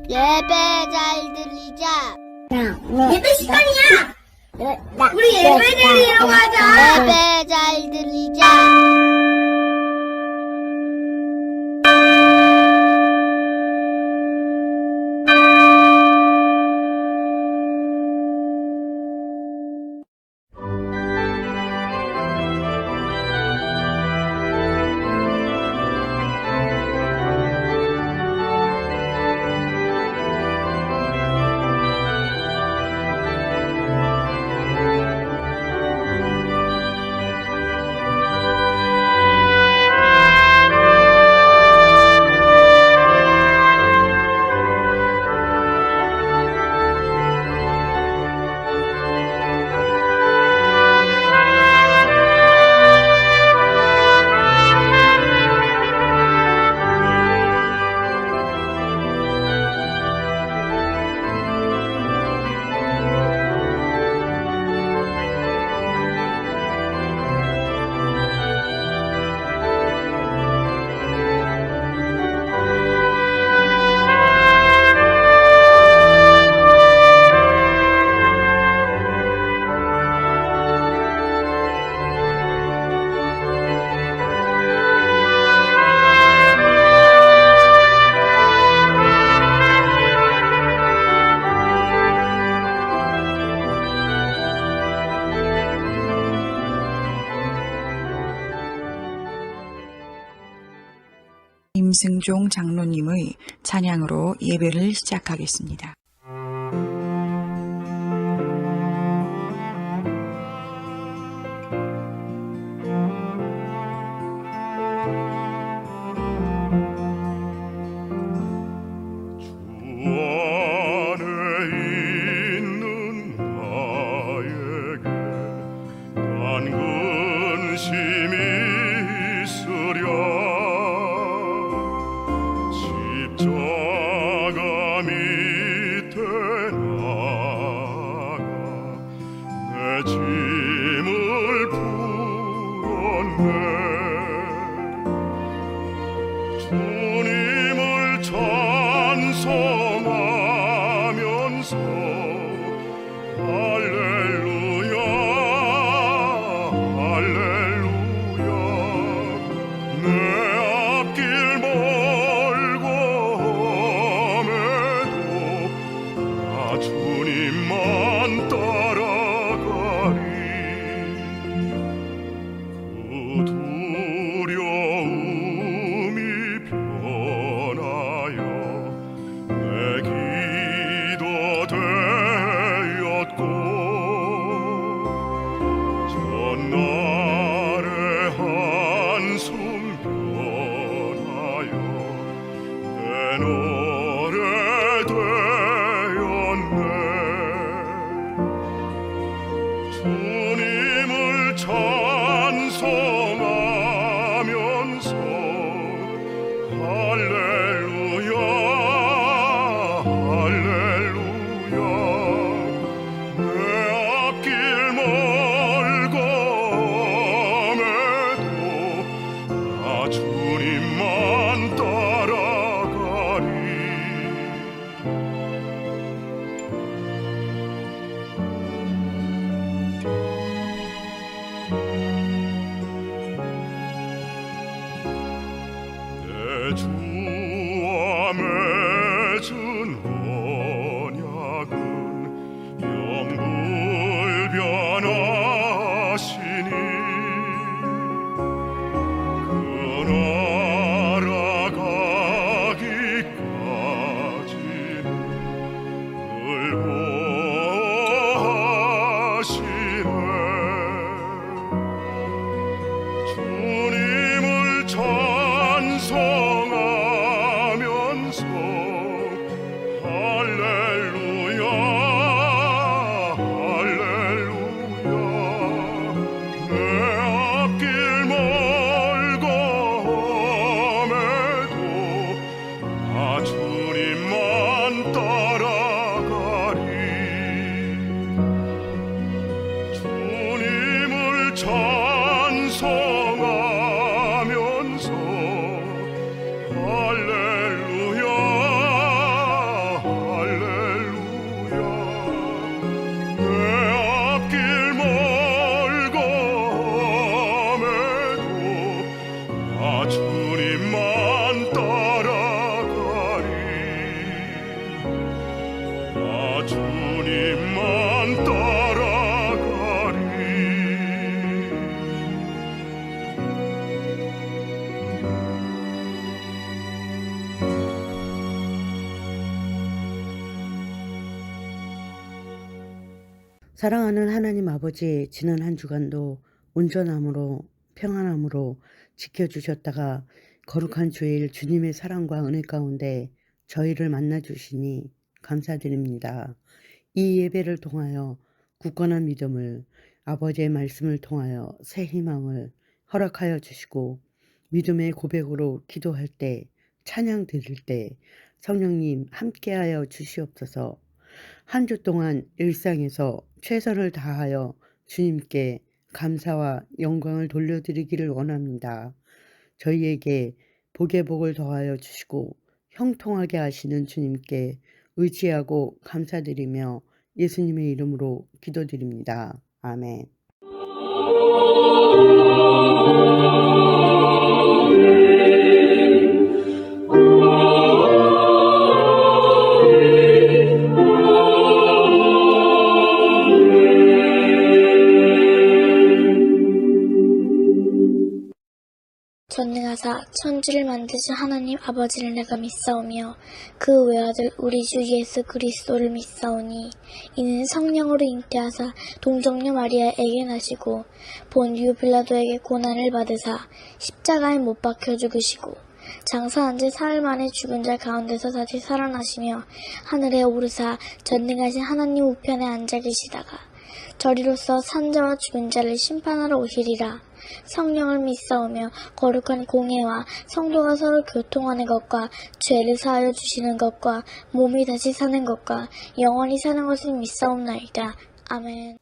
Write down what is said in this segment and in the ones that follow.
예배 잘 들리자. 예배 시간이야. 우리 예배 드리러 가자. 예배 잘 들리자. 임승종 장로님의 찬양으로 예배를 시작하겠습니다. 짐을 풀었네. 주님을 찬송하면서 할렐루야 할렐루야. 내 앞길 멀고 험해도 나 주님만 따라가리. 그 두려움이 변하여 내 기도 되었고, 전날의 한숨 변하여 내 노래 되었네. 주님을 찬송하면서 할렐루야 할렐루야. 내 앞길 멀고 험해도 나 주님만 따라가리. 내 주와 맺은 언약은 영불변하시니, 그 나라 가기까지는 늘 보호하시네. 주님을 찬송하면서 할렐루야 할렐루야. 내 앞길 멀고 험해도 나 주님만 따라가리. 주님을 찬송하면서 주님만 따라가리 나 주님만 따라가리 사랑하는 하나님 아버지, 지난 한 주간도 온전함으로 평안함으로 지켜주셨다가 거룩한 주일 주님의 사랑과 은혜 가운데 저희를 만나주시니 감사드립니다. 이 예배를 통하여 굳건한 믿음을, 아버지의 말씀을 통하여 새 희망을 허락하여 주시고 믿음의 고백으로 기도할 때, 찬양 드릴 때 성령님 함께하여 주시옵소서. 한 주 동안 일상에서 최선을 다하여 주님께 감사와 영광을 돌려드리기를 원합니다. 저희에게 복의 복을 더하여 주시고 형통하게 하시는 주님께 의지하고 감사드리며 예수님의 이름으로 기도드립니다. 아멘. 전능하사 천지를 만드신 하나님 아버지를 내가 믿사오며 그 외아들 우리 주 예수 그리스도를 믿사오니 이는 성령으로 잉태하사 동정녀 마리아에게 나시고 본디오 빌라도에게 고난을 받으사 십자가에 못 박혀 죽으시고 장사한 지 사흘 만에 죽은 자 가운데서 다시 살아나시며 하늘에 오르사 전능하신 하나님 우편에 앉아 계시다가 저리로서 산자와 죽은 자를 심판하러 오시리라. 성령을 믿사오며 거룩한 공예와 성도가 서로 교통하는 것과 죄를 사하여 주시는 것과 몸이 다시 사는 것과 영원히 사는 것을 믿사옵나이다. 아멘.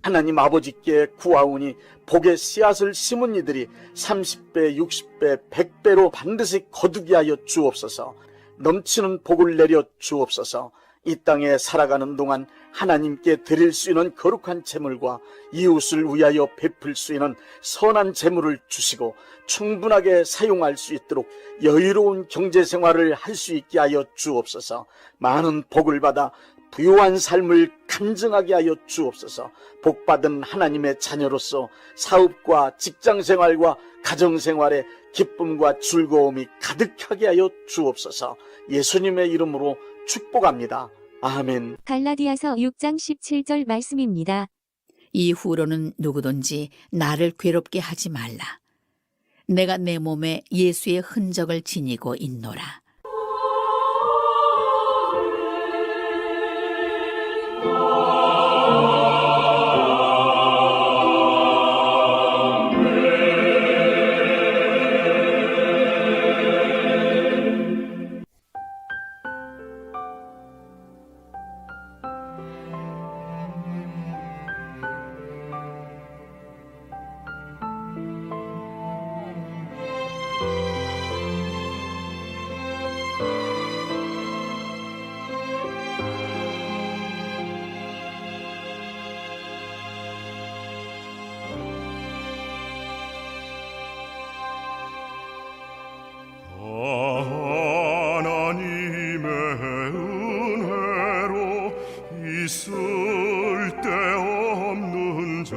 하나님 아버지께 구하오니 복의 씨앗을 심은 이들이 30배, 60배, 100배로 반드시 거두게 하여 주옵소서. 넘치는 복을 내려 주옵소서. 이 땅에 살아가는 동안 하나님께 드릴 수 있는 거룩한 재물과 이웃을 위하여 베풀 수 있는 선한 재물을 주시고 충분하게 사용할 수 있도록 여유로운 경제생활을 할 수 있게 하여 주옵소서. 많은 복을 받아 부유한 삶을 간증하게 하여 주옵소서. 복받은 하나님의 자녀로서 사업과 직장생활과 가정생활에 기쁨과 즐거움이 가득하게 하여 주옵소서. 예수님의 이름으로 축복합니다. 아멘. 갈라디아서 6장 17절 말씀입니다. 이후로는 누구든지 나를 괴롭게 하지 말라. 내가 내 몸에 예수의 흔적을 지니고 있노라. 하나님의 은혜로 있을 데 없는 자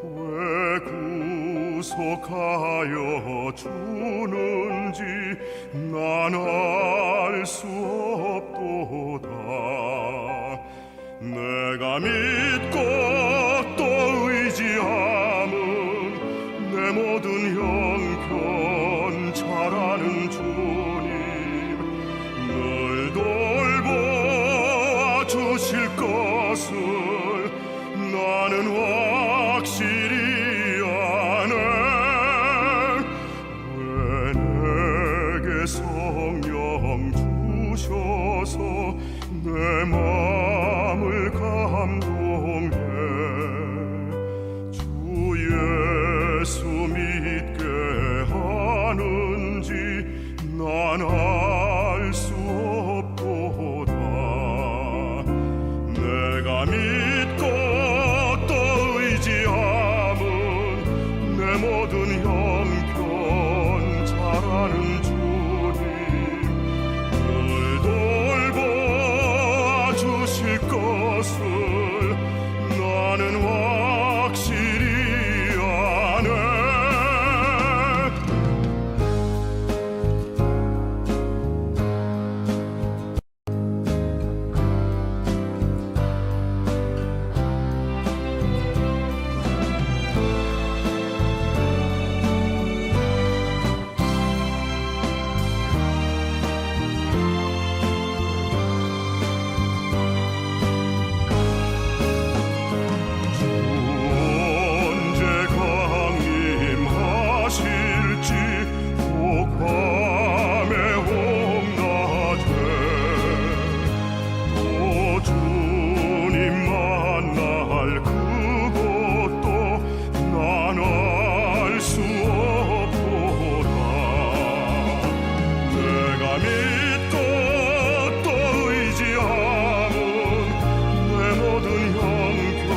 왜 구속하여 주는지 난 알 수 없도다. 내가 믿고 또 의지함은 내 모든 형편 잘하는 주님 늘 돌보아 주실 것을 나는 확실히 아네. 왜 내게 성령 주셔서 내 마음을 감동해. 주 예수 믿게 하는지 난 알 수 없도다. 내가 믿고 또 의지함은 내 모든 형편 잘하는 주님 늘 돌보아 주실 것을 나는 확실히 아네. 언제 강림하실지 혹밤의 홍낮에 또 주님 만날 그것도 난 알 수 없도다. 내가 믿고 또 의지함은 내 모든 형편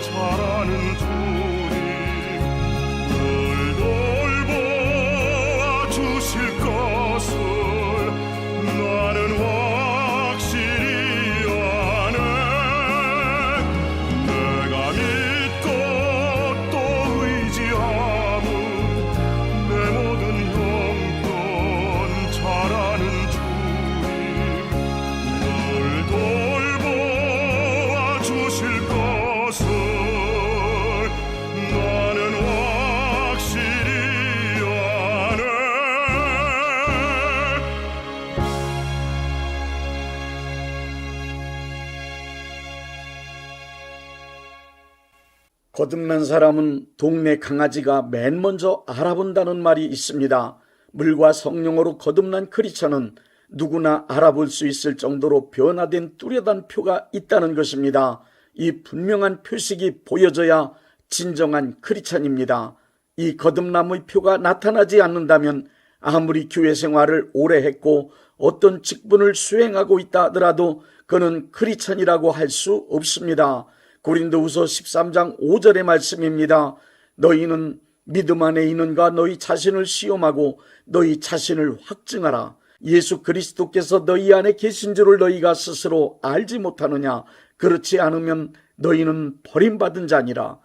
잘하는 주님 늘 돌보아 주실 것을 나는 확실히 아네. 내가 믿고 또 의지함은 내 모든 형편 잘하는 주님 늘 돌보아 주실 것을 나는 확실히 아네. 거듭난 사람은 동네 강아지가 맨 먼저 알아본다는 말이 있습니다. 물과 성령으로 거듭난 크리스천은 누구나 알아볼 수 있을 정도로 변화된 뚜렷한 표가 있다는 것입니다. 이 분명한 표식이 보여져야 진정한 크리스천입니다. 이 거듭남의 표가 나타나지 않는다면 아무리 교회 생활을 오래 했고 어떤 직분을 수행하고 있다 하더라도 그는 크리스천이라고 할 수 없습니다. 고린도후서 13장 5절의 말씀입니다. 너희는 믿음 안에 있는가 너희 자신을 시험하고 너희 자신을 확증하라. 예수 그리스도께서 너희 안에 계신 줄을 너희가 스스로 알지 못하느냐. 그렇지 않으면 너희는 버림받은 자니라.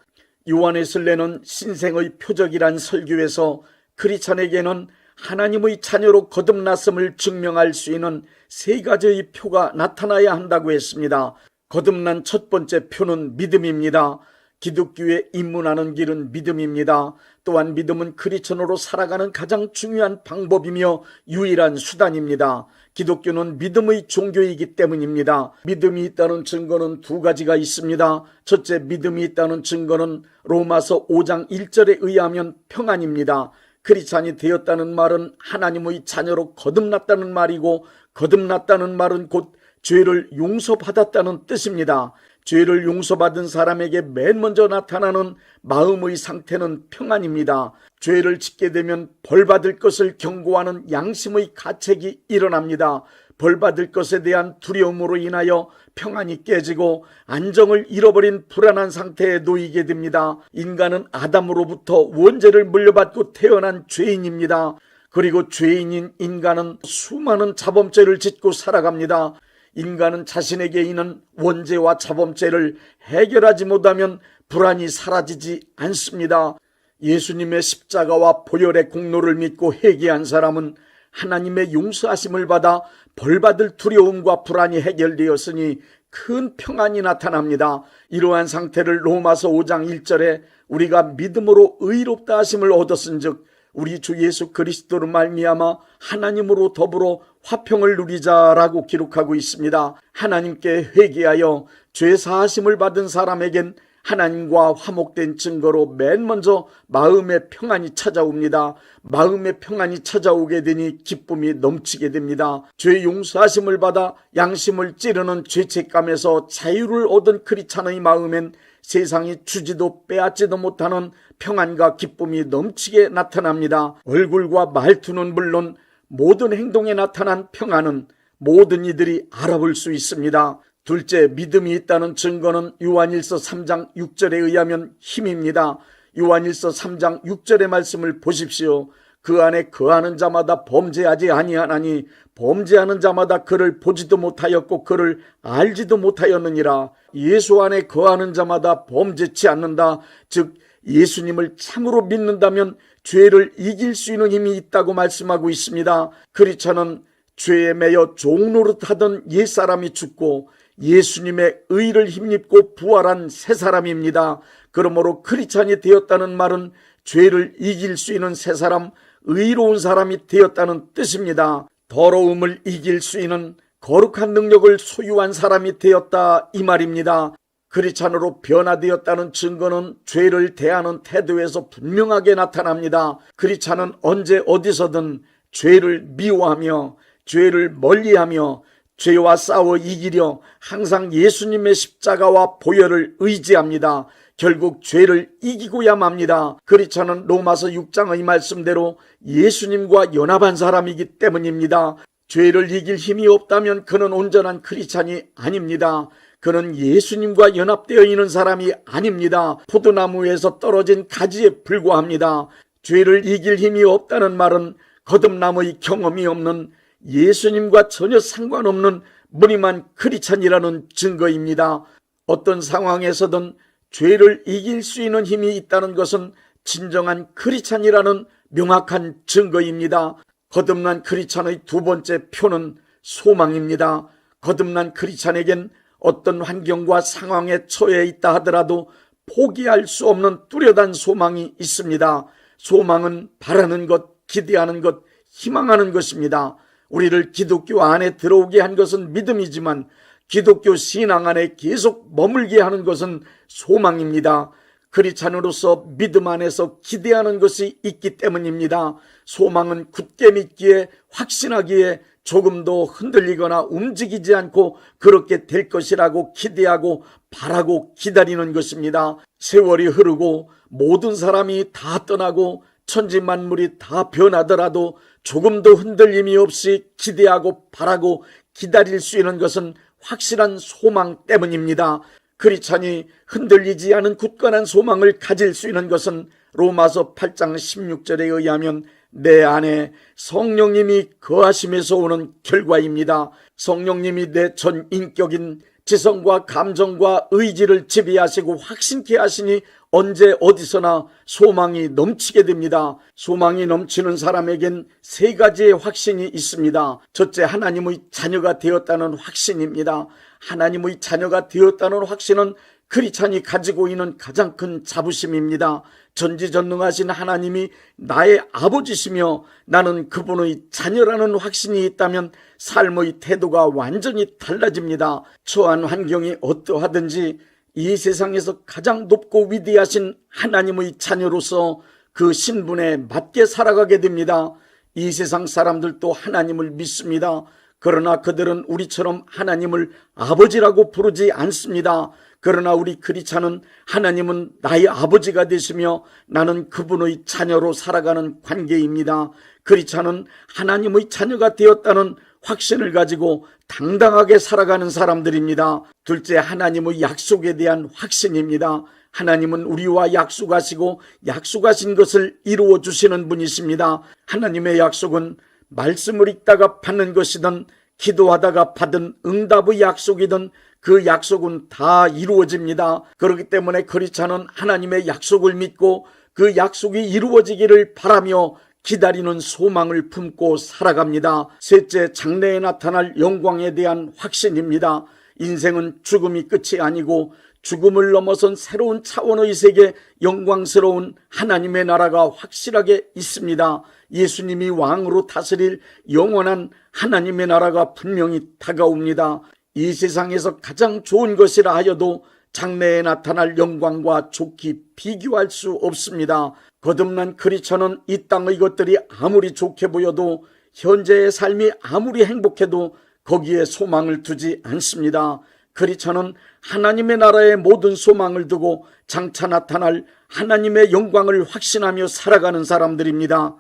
요한에슬레는 신생의 표적이란 설교에서 크리스천에게는 하나님의 자녀로 거듭났음을 증명할 수 있는 세 가지의 표가 나타나야 한다고 했습니다. 거듭난 첫 번째 표는 믿음입니다. 기독교에 입문하는 길은 믿음입니다. 또한 믿음은 크리스천으로 살아가는 가장 중요한 방법이며 유일한 수단입니다. 기독교는 믿음의 종교이기 때문입니다. 믿음이 있다는 증거는 두 가지가 있습니다. 첫째, 믿음이 있다는 증거는 로마서 5장 1절에 의하면 평안입니다. 크리스찬이 되었다는 말은 하나님의 자녀로 거듭났다는 말이고, 거듭났다는 말은 곧 죄를 용서받았다는 뜻입니다. 죄를 용서받은 사람에게 맨 먼저 나타나는 마음의 상태는 평안입니다. 죄를 짓게 되면 벌받을 것을 경고하는 양심의 가책이 일어납니다. 벌받을 것에 대한 두려움으로 인하여 평안이 깨지고 안정을 잃어버린 불안한 상태에 놓이게 됩니다. 인간은 아담으로부터 원죄를 물려받고 태어난 죄인입니다. 그리고 죄인인 인간은 수많은 자범죄를 짓고 살아갑니다. 인간은 자신에게 있는 원죄와 자범죄를 해결하지 못하면 불안이 사라지지 않습니다. 예수님의 십자가와 보혈의 공로를 믿고 회개한 사람은 하나님의 용서하심을 받아 벌받을 두려움과 불안이 해결되었으니 큰 평안이 나타납니다. 이러한 상태를 로마서 5장 1절에 우리가 믿음으로 의롭다 하심을 얻었은즉 우리 주 예수 그리스도로 말미암아 하나님으로 더불어 화평을 누리자라고 기록하고 있습니다. 하나님께 회개하여 죄 사하심을 받은 사람에겐 하나님과 화목된 증거로 맨 먼저 마음의 평안이 찾아옵니다. 마음의 평안이 찾아오게 되니 기쁨이 넘치게 됩니다. 죄 용서하심을 받아 양심을 찌르는 죄책감에서 자유를 얻은 크리스찬의 마음엔 세상이 주지도 빼앗지도 못하는 평안과 기쁨이 넘치게 나타납니다. 얼굴과 말투는 물론 모든 행동에 나타난 평안은 모든 이들이 알아볼 수 있습니다. 둘째, 믿음이 있다는 증거는 요한일서 3장 6절에 의하면 힘입니다. 요한일서 3장 6절의 말씀을 보십시오. 그 안에 거하는 자마다 범죄하지 아니하나니 범죄하는 자마다 그를 보지도 못하였고 그를 알지도 못하였느니라. 예수 안에 거하는 자마다 범죄치 않는다. 즉 예수님을 참으로 믿는다면 죄를 이길 수 있는 힘이 있다고 말씀하고 있습니다. 크리스천은 죄에 매여 종노릇하던 옛사람이 죽고 예수님의 의를 힘입고 부활한 새 사람입니다. 그러므로 크리스찬이 되었다는 말은 죄를 이길 수 있는 새 사람, 의로운 사람이 되었다는 뜻입니다. 더러움을 이길 수 있는 거룩한 능력을 소유한 사람이 되었다 이 말입니다. 크리스찬으로 변화되었다는 증거는 죄를 대하는 태도에서 분명하게 나타납니다. 크리스찬은 언제 어디서든 죄를 미워하며 죄를 멀리하며 죄와 싸워 이기려 항상 예수님의 십자가와 보혈을 의지합니다. 결국 죄를 이기고야 맙니다. 크리스찬은 로마서 6장의 말씀대로 예수님과 연합한 사람이기 때문입니다. 죄를 이길 힘이 없다면 그는 온전한 크리스찬이 아닙니다. 그는 예수님과 연합되어 있는 사람이 아닙니다. 포도나무에서 떨어진 가지에 불과합니다. 죄를 이길 힘이 없다는 말은 거듭남의 경험이 없는 예수님과 전혀 상관없는 무늬만 크리스찬이라는 증거입니다. 어떤 상황에서든 죄를 이길 수 있는 힘이 있다는 것은 진정한 크리스찬이라는 명확한 증거입니다. 거듭난 크리스찬의 두 번째 표는 소망입니다. 거듭난 크리스찬에겐 어떤 환경과 상황에 처해 있다 하더라도 포기할 수 없는 뚜렷한 소망이 있습니다. 소망은 바라는 것, 기대하는 것, 희망하는 것입니다. 우리를 기독교 안에 들어오게 한 것은 믿음이지만 기독교 신앙 안에 계속 머물게 하는 것은 소망입니다. 크리스찬으로서 믿음 안에서 기대하는 것이 있기 때문입니다. 소망은 굳게 믿기에 확신하기에 조금도 흔들리거나 움직이지 않고 그렇게 될 것이라고 기대하고 바라고 기다리는 것입니다. 세월이 흐르고 모든 사람이 다 떠나고 천지만물이 다 변하더라도 조금도 흔들림이 없이 기대하고 바라고 기다릴 수 있는 것은 확실한 소망 때문입니다. 크리스찬이 흔들리지 않은 굳건한 소망을 가질 수 있는 것은 로마서 8장 16절에 의하면 내 안에 성령님이 거하심에서 오는 결과입니다. 성령님이 내 전 인격인 지성과 감정과 의지를 지배하시고 확신케 하시니 언제 어디서나 소망이 넘치게 됩니다. 소망이 넘치는 사람에겐 세 가지의 확신이 있습니다. 첫째, 하나님의 자녀가 되었다는 확신입니다. 하나님의 자녀가 되었다는 확신은 크리스찬이 가지고 있는 가장 큰 자부심입니다. 전지전능하신 하나님이 나의 아버지시며 나는 그분의 자녀라는 확신이 있다면 삶의 태도가 완전히 달라집니다. 처한 환경이 어떠하든지 이 세상에서 가장 높고 위대하신 하나님의 자녀로서 그 신분에 맞게 살아가게 됩니다. 이 세상 사람들도 하나님을 믿습니다. 그러나 그들은 우리처럼 하나님을 아버지라고 부르지 않습니다. 그러나 우리 크리스찬은 하나님은 나의 아버지가 되시며 나는 그분의 자녀로 살아가는 관계입니다. 크리스찬은 하나님의 자녀가 되었다는 확신을 가지고 당당하게 살아가는 사람들입니다. 둘째, 하나님의 약속에 대한 확신입니다. 하나님은 우리와 약속하시고 약속하신 것을 이루어 주시는 분이십니다. 하나님의 약속은 말씀을 읽다가 받는 것이든 기도하다가 받은 응답의 약속이든 그 약속은 다 이루어집니다. 그렇기 때문에 크리스찬은 하나님의 약속을 믿고 그 약속이 이루어지기를 바라며 기다리는 소망을 품고 살아갑니다. 셋째, 장래에 나타날 영광에 대한 확신입니다. 인생은 죽음이 끝이 아니고 죽음을 넘어선 새로운 차원의 세계, 영광스러운 하나님의 나라가 확실하게 있습니다. 예수님이 왕으로 다스릴 영원한 하나님의 나라가 분명히 다가옵니다. 이 세상에서 가장 좋은 것이라 하여도 장래에 나타날 영광과 좋게 비교할 수 없습니다. 거듭난 크리스천은 이 땅의 것들이 아무리 좋게 보여도 현재의 삶이 아무리 행복해도 거기에 소망을 두지 않습니다. 크리스천은 하나님의 나라의 모든 소망을 두고 장차 나타날 하나님의 영광을 확신하며 살아가는 사람들입니다.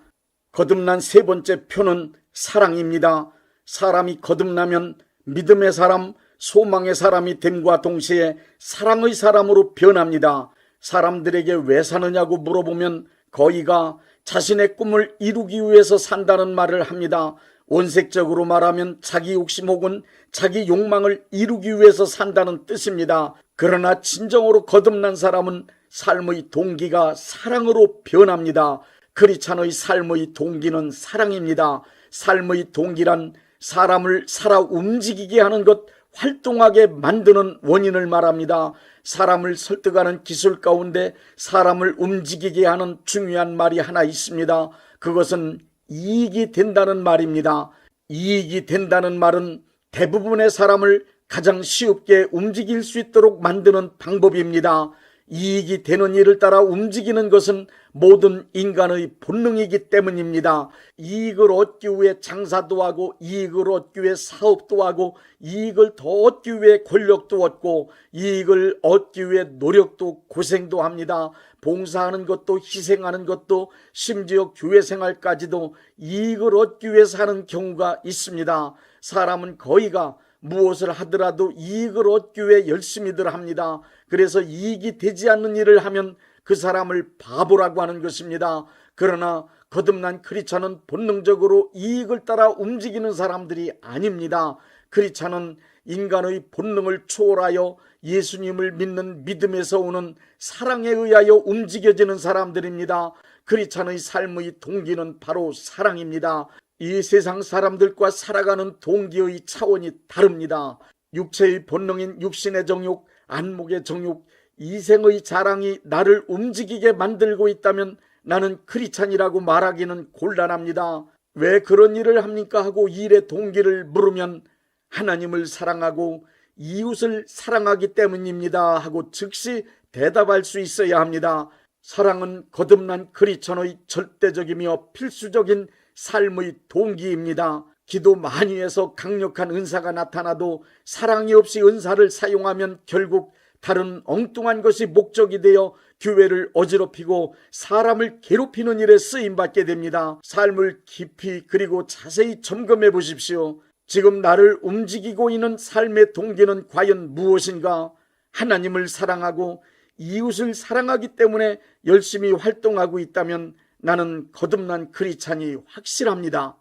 거듭난 세 번째 표는 사랑입니다. 사람이 거듭나면 믿음의 사람, 소망의 사람이 됨과 동시에 사랑의 사람으로 변합니다. 사람들에게 왜 사느냐고 물어보면 거의가 자신의 꿈을 이루기 위해서 산다는 말을 합니다. 원색적으로 말하면 자기 욕심 혹은 자기 욕망을 이루기 위해서 산다는 뜻입니다. 그러나 진정으로 거듭난 사람은 삶의 동기가 사랑으로 변합니다. 크리스찬의 삶의 동기는 사랑입니다. 삶의 동기란 사람을 살아 움직이게 하는 것, 활동하게 만드는 원인을 말합니다. 사람을 설득하는 기술 가운데 사람을 움직이게 하는 중요한 말이 하나 있습니다. 그것은 이익이 된다는 말입니다. 이익이 된다는 말은 대부분의 사람을 가장 쉽게 움직일 수 있도록 만드는 방법입니다. 이익이 되는 일을 따라 움직이는 것은 모든 인간의 본능이기 때문입니다. 이익을 얻기 위해 장사도 하고 이익을 얻기 위해 사업도 하고 이익을 더 얻기 위해 권력도 얻고 이익을 얻기 위해 노력도 고생도 합니다. 봉사하는 것도 희생하는 것도 심지어 교회 생활까지도 이익을 얻기 위해서 하는 경우가 있습니다. 사람은 거의가 무엇을 하더라도 이익을 얻기 위해 열심히들 합니다. 그래서 이익이 되지 않는 일을 하면 그 사람을 바보라고 하는 것입니다. 그러나 거듭난 크리스찬은 본능적으로 이익을 따라 움직이는 사람들이 아닙니다. 크리스찬은 인간의 본능을 초월하여 예수님을 믿는 믿음에서 오는 사랑에 의하여 움직여지는 사람들입니다. 크리스찬의 삶의 동기는 바로 사랑입니다. 이 세상 사람들과 살아가는 동기의 차원이 다릅니다. 육체의 본능인 육신의 정욕, 안목의 정욕, 이생의 자랑이 나를 움직이게 만들고 있다면 나는 크리스찬이라고 말하기는 곤란합니다. 왜 그런 일을 합니까 하고 일의 동기를 물으면 하나님을 사랑하고 이웃을 사랑하기 때문입니다 하고 즉시 대답할 수 있어야 합니다. 사랑은 거듭난 크리스천의 절대적이며 필수적인 삶의 동기입니다. 기도 많이 해서 강력한 은사가 나타나도 사랑이 없이 은사를 사용하면 결국 다른 엉뚱한 것이 목적이 되어 교회를 어지럽히고 사람을 괴롭히는 일에 쓰임받게 됩니다. 삶을 깊이 그리고 자세히 점검해 보십시오. 지금 나를 움직이고 있는 삶의 동기는 과연 무엇인가? 하나님을 사랑하고 이웃을 사랑하기 때문에 열심히 활동하고 있다면 나는 거듭난 크리스찬이 확실합니다.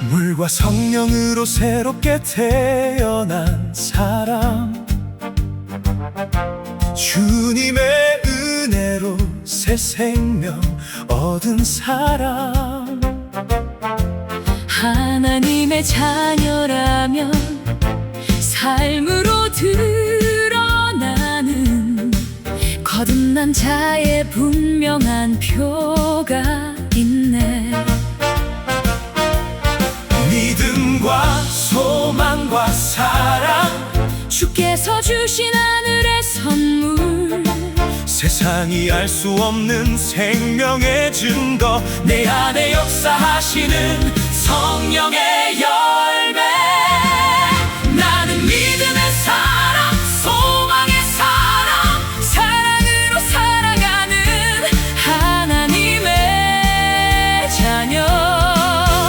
물과 성령으로 새롭게 태어난 사람, 주님의 은혜로 새 생명 얻은 사람, 하나님의 자녀라면 삶으로 드러나는 거듭난 자의 분명한 표가 있네. 믿음과 소망과 사랑, 주께서 주신 하늘의 선물, 세상이 알 수 없는 생명의 증거, 내 안에 역사하시는 성령의 열매. 나는 믿음의 사람, 소망의 사람, 사랑으로 살아가는 하나님의 자녀.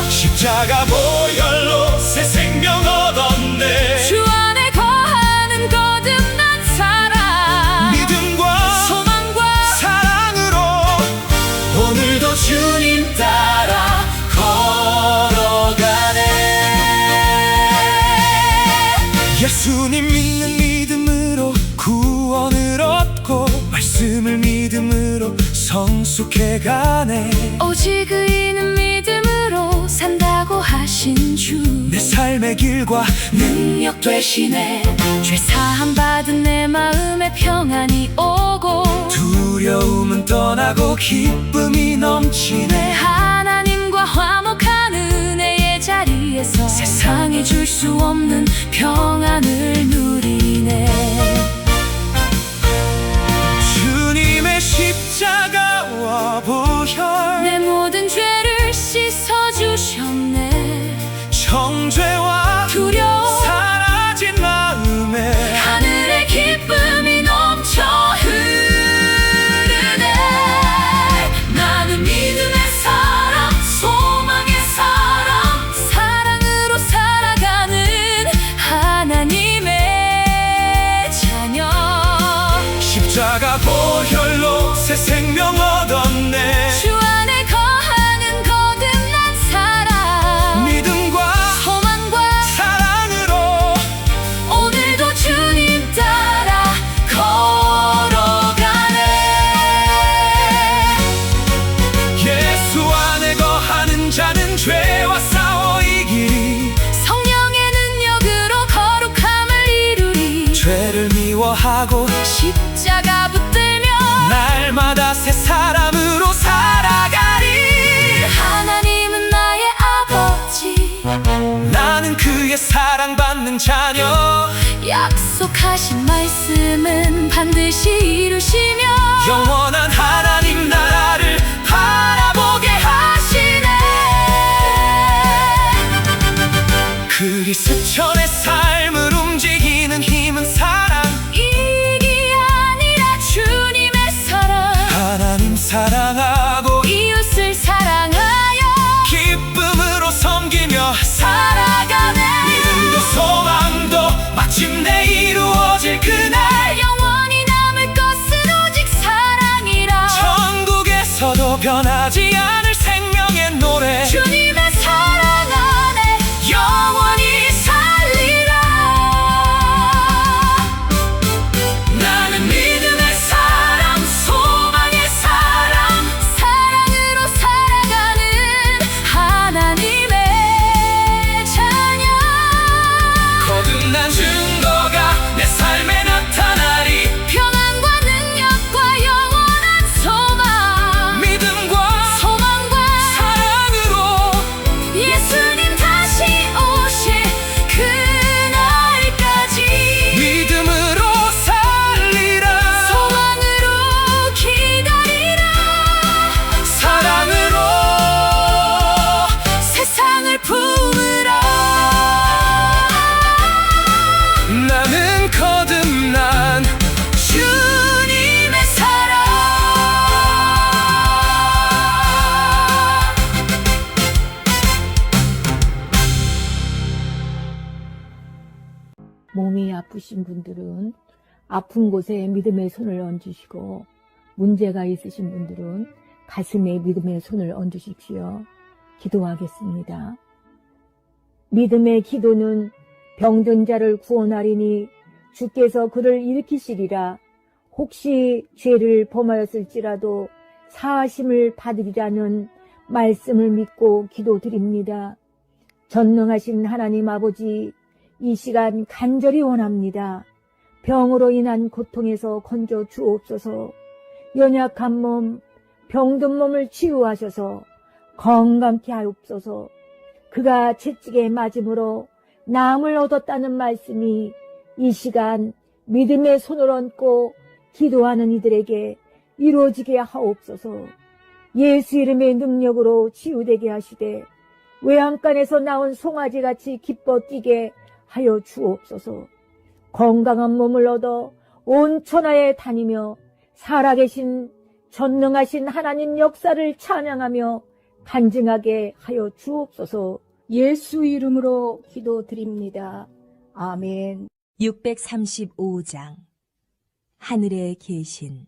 십자가 보혈로 새 생명 얻었네. 주 안에 거하는 거듭난 사람, 믿음과 소망과 사랑으로 오늘도 주님 따라 걸어가네. 예수님 믿는 믿음으로 구원을 얻고, 말씀을 믿음으로 성숙해가네. 오직 의인은 믿음으로 산다고 하신 주, 내 삶의 길과 능력 되시네. 죄 사함 받은 내 마음에 평안이 오고, 두려움은 떠나고 기쁨이 넘치네. 하나님과 화목한 은혜의 자리에서 세상에 줄 수 없는 평안을 누리네. 주님의 십자가와 보혈, 내 모든 죄를 씻어주셨네. 정죄와 두려움 사라진 마음에 하늘의 기쁨이 넘쳐 흐르네. 나는 믿음의 사람, 소망의 사람, 사랑으로 살아가는 하나님의 자녀. 십자가 보혈로 새 생명 얻었네. 주 안에 거하는 거듭난 사람, 믿음과 소망과 사랑으로 오늘도 주님 따라 걸어가네. 예수 안에 거하는 자는 죄와 싸워 이기리. 성령의 능력으로 거룩함을 이루리. 죄를 미워하고 십자가 붙들며 날마다 새 사람으로 살아가리. 하나님은 나의 아버지, 나는 그의 사랑받는 자녀. 약속하신 말씀은 반드시 이루시며 영원한 하나님 나라를 바라보게 하시네. 그리스천의 삶을 움직이는 힘은 사랑, 이익이 아니라 주님의 사랑, 하나님 사랑하고 이웃을 사랑하여 기쁨으로 섬기며 살아가네. 믿음도 소망도 마침내 이루어질 그날, 영원히 남을 것은 오직 사랑이라. 천국에서도 변하지 않을 생명의 노래, 주님의 사랑 안에 영원히 살래. 아프신 분들은 아픈 곳에 믿음의 손을 얹으시고, 문제가 있으신 분들은 가슴에 믿음의 손을 얹으십시오. 기도하겠습니다. 믿음의 기도는 병든 자를 구원하리니 주께서 그를 일으키시리라. 혹시 죄를 범하였을지라도 사하심을 받으리라는 말씀을 믿고 기도드립니다. 전능하신 하나님 아버지, 이 시간 간절히 원합니다. 병으로 인한 고통에서 건져 주옵소서. 연약한 몸, 병든 몸을 치유하셔서 건강케 하옵소서. 그가 채찍에 맞음으로 나음을 얻었다는 말씀이 이 시간 믿음의 손을 얹고 기도하는 이들에게 이루어지게 하옵소서. 예수 이름의 능력으로 치유되게 하시되 외양간에서 나온 송아지같이 기뻐 뛰게 하여 주옵소서. 건강한 몸을 얻어 온 천하에 다니며 살아계신 전능하신 하나님 역사를 찬양하며 간증하게 하여 주옵소서. 예수 이름으로 기도드립니다. 아멘. 635장 하늘에 계신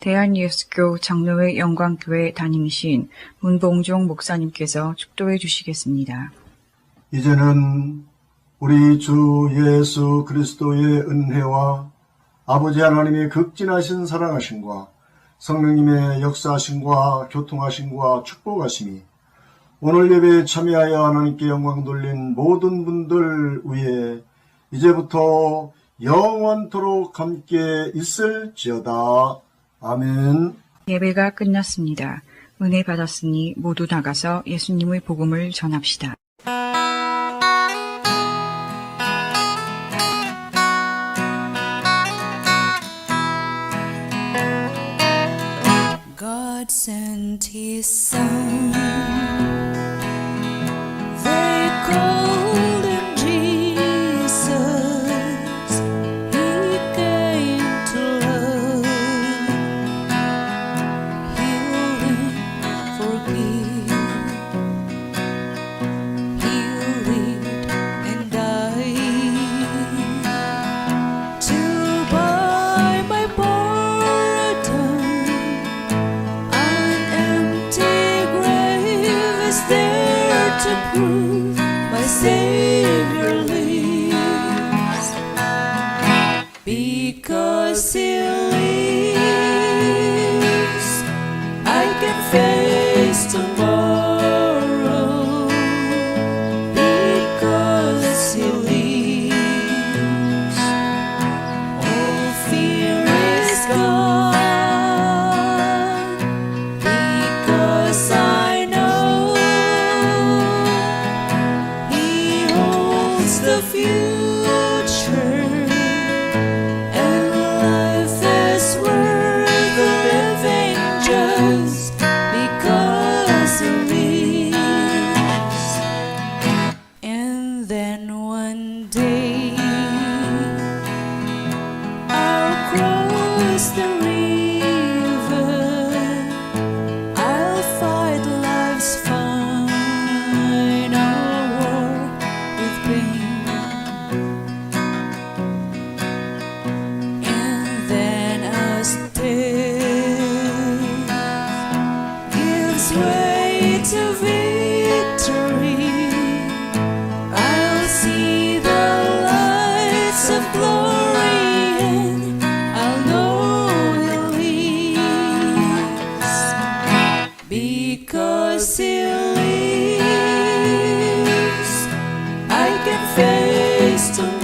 대한예수교 장로회 영광교회 담임이신 문봉종 목사님께서 축도해 주시겠습니다. 이제는 우리 주 예수 그리스도의 은혜와 아버지 하나님의 극진하신 사랑하심과 성령님의 역사하심과 교통하심과 축복하심이 오늘 예배에 참여하여 하나님께 영광 돌린 모든 분들 위에 이제부터 영원토록 함께 있을지어다. 아멘. 예배가 끝났습니다. 은혜 받았으니 모두 나가서 예수님의 복음을 전합시다. God sent his son. They called him Jesus. He came to love, heal and forgive. He lived and died to buy my pardon. An empty grave future, and life is worth living just because it lives. And then one day I'll cross the river, I'll fight life's final war with pain. And then as death gives way to victory, I'll see the lights of glory, and I'll know He lives. Because He lives, I can face tomorrow.